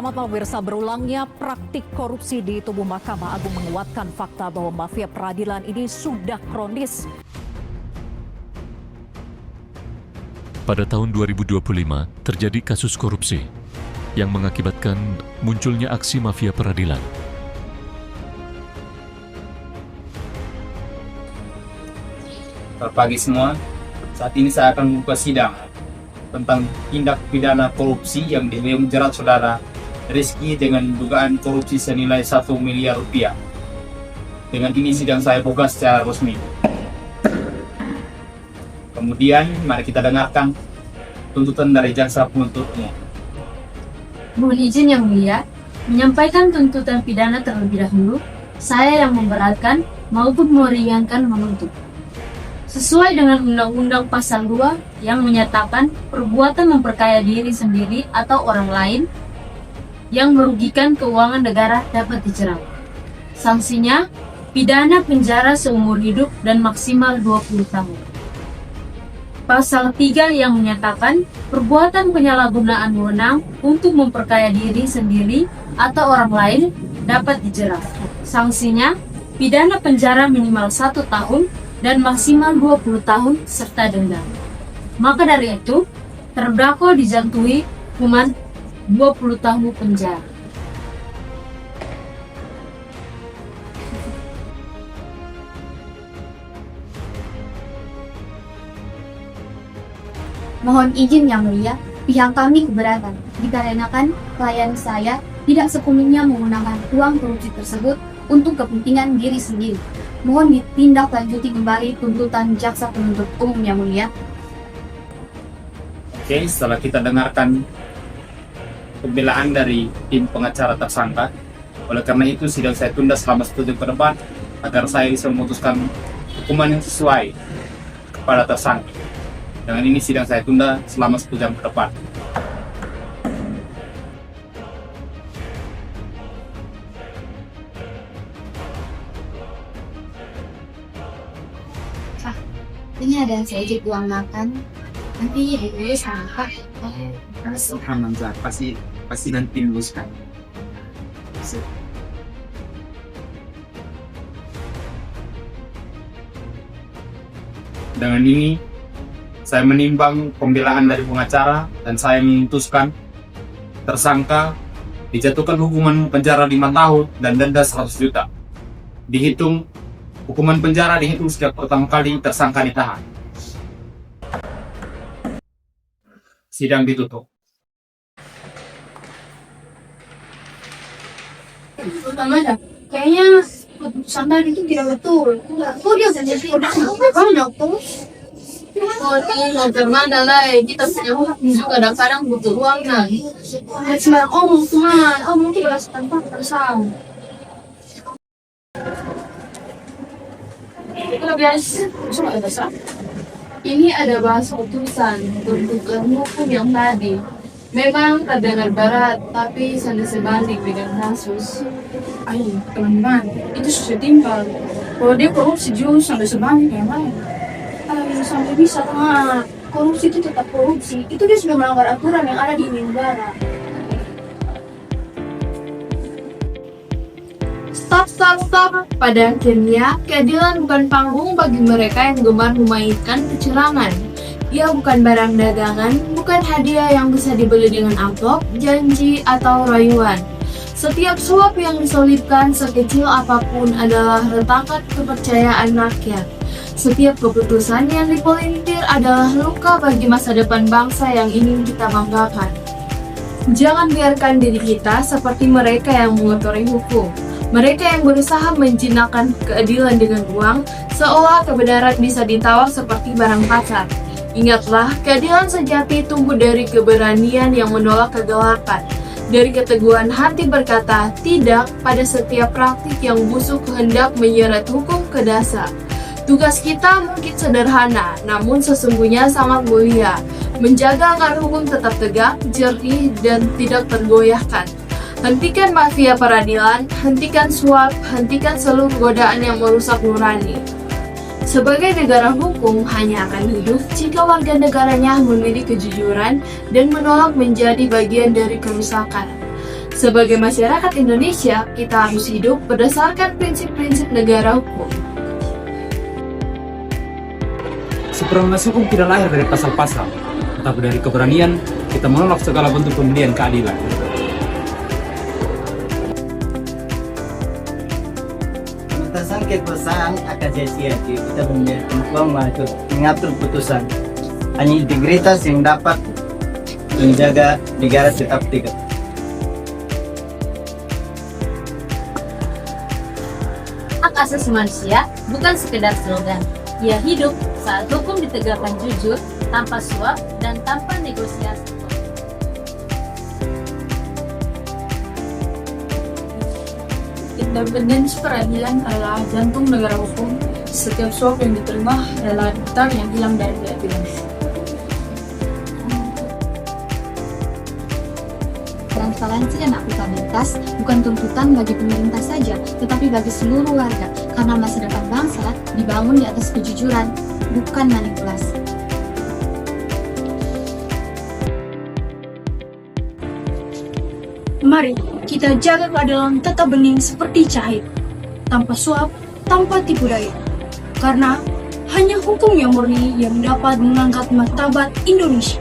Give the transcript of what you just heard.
Selamat malam pemirsa, berulangnya praktik korupsi di tubuh Mahkamah Agung menguatkan fakta bahwa mafia peradilan ini sudah kronis. Pada tahun 2025 terjadi kasus korupsi yang mengakibatkan munculnya aksi mafia peradilan. Selamat pagi semua. Saat ini saya akan membuka sidang tentang tindak pidana korupsi yang menjerat saudara Rizky dengan dugaan korupsi senilai 1 miliar rupiah. Dengan ini sidang saya buka secara resmi. Kemudian mari kita dengarkan tuntutan dari jaksa penuntut umum. Mohon izin yang mulia, menyampaikan tuntutan pidana terlebih dahulu, saya yang memberatkan maupun meringankan menuntut. Sesuai dengan Undang-Undang Pasal 2 yang menyatakan perbuatan memperkaya diri sendiri atau orang lain yang merugikan keuangan negara dapat dijerat. Sanksinya, pidana penjara seumur hidup dan maksimal 20 tahun. Pasal 3 yang menyatakan perbuatan penyalahgunaan wewenang untuk memperkaya diri sendiri atau orang lain dapat dijerat. Sanksinya, pidana penjara minimal 1 tahun dan maksimal 20 tahun serta denda. Maka dari itu, terdakwa dijatuhi hukuman 20 tahun penjara. Mohon izin yang mulia, pihak kami keberatan dikarenakan klien saya tidak sepenuhnya menggunakan uang korupsi tersebut untuk kepentingan diri sendiri. Mohon ditindaklanjuti kembali tuntutan jaksa penuntut umum yang mulia. Oke, setelah kita dengarkan pembelaan dari tim pengacara tersangka, oleh karena itu sidang saya tunda selama 1 jam ke depan agar saya bisa memutuskan hukuman yang sesuai kepada tersangka. Dengan ini sidang saya tunda selama 1 jam ke depan. Ini ada sedikit uang makan, nanti dulu sama Pak. Alhamdulillah, pasti nanti luluskan. Dengan ini saya menimbang pembelaan dari pengacara dan saya memutuskan tersangka dijatuhkan hukuman penjara 5 tahun dan denda 100 juta. Hukuman penjara dihitung sejak pertama kali tersangka ditahan. Sidang ditutup. Pertama, kayaknya putusan tadi itu tidak betul. Kok dia sendiri udah banyak tuh? Oh, ini mau kemana lah? Kita punya hutang juga kadang-kadang butuh uang kan. Sembarang omong teman, omong tidak setempat tersang. Kalau biasa, cuma ada sah. Ini ada bahasa putusan tuntutan hukum yang tadi. Memang terdengar berat, tapi sangat sebanding dengan kasus. Ayo, teman-teman, itu sudah timbal. Kalau dia korupsi juga sampai sebanding yang lain. Kalau sampai bisa, korupsi itu tetap korupsi. Itu dia sudah melanggar aturan yang ada di negara. Stop. Pada akhirnya, keadilan bukan panggung bagi mereka yang gemar memainkan kecurangan. Ia bukan barang dagangan, bukan hadiah yang bisa dibeli dengan amplop, janji, atau rayuan. Setiap suap yang diselipkan sekecil apapun adalah retakan kepercayaan rakyat. Setiap keputusan yang dipelintir adalah luka bagi masa depan bangsa yang ingin kita banggakan. Jangan biarkan diri kita seperti mereka yang mengotori hukum. Mereka yang berusaha menjinakkan keadilan dengan uang, seolah kebenaran bisa ditawar seperti barang pasar. Ingatlah, keadilan sejati tumbuh dari keberanian yang menolak kegelapan, dari keteguhan hati berkata tidak pada setiap praktik yang busuk hendak menyeret hukum ke dasar. Tugas kita mungkin sederhana, namun sesungguhnya sangat mulia, menjaga agar hukum tetap tegak, jernih, dan tidak tergoyahkan. Hentikan mafia peradilan, hentikan suap, hentikan seluruh godaan yang merusak nurani. Sebagai negara hukum hanya akan hidup jika warga negaranya memiliki kejujuran dan menolak menjadi bagian dari kerusakan. Sebagai masyarakat Indonesia, kita harus hidup berdasarkan prinsip-prinsip negara hukum. Supremasi hukum tidak lahir dari pasal-pasal, tetapi dari keberanian kita menolak segala bentuk pemberian keadilan. Tersangka perusahaan akan sia-sia jika kita membiarkan uang mengatur putusan. Hanya integritas yang dapat menjaga negara tetap tegak. Hak asasi manusia bukan sekedar slogan. Ia hidup saat hukum ditegakkan jujur, tanpa suap, dan tanpa negosiasi. Independensi peradilan adalah jantung negara hukum. Setiap suap yang diterima adalah daftar yang hilang dari keadilan. Transparansi dan akuntabilitas bukan tuntutan bagi pemerintah saja, tetapi bagi seluruh warga, karena masa depan bangsa dibangun di atas kejujuran, bukan manipulasi. Mari kita jaga keadilan tetap bening seperti cahaya, tanpa suap, tanpa tipu daya. Karena hanya hukum yang murni yang dapat mengangkat martabat Indonesia.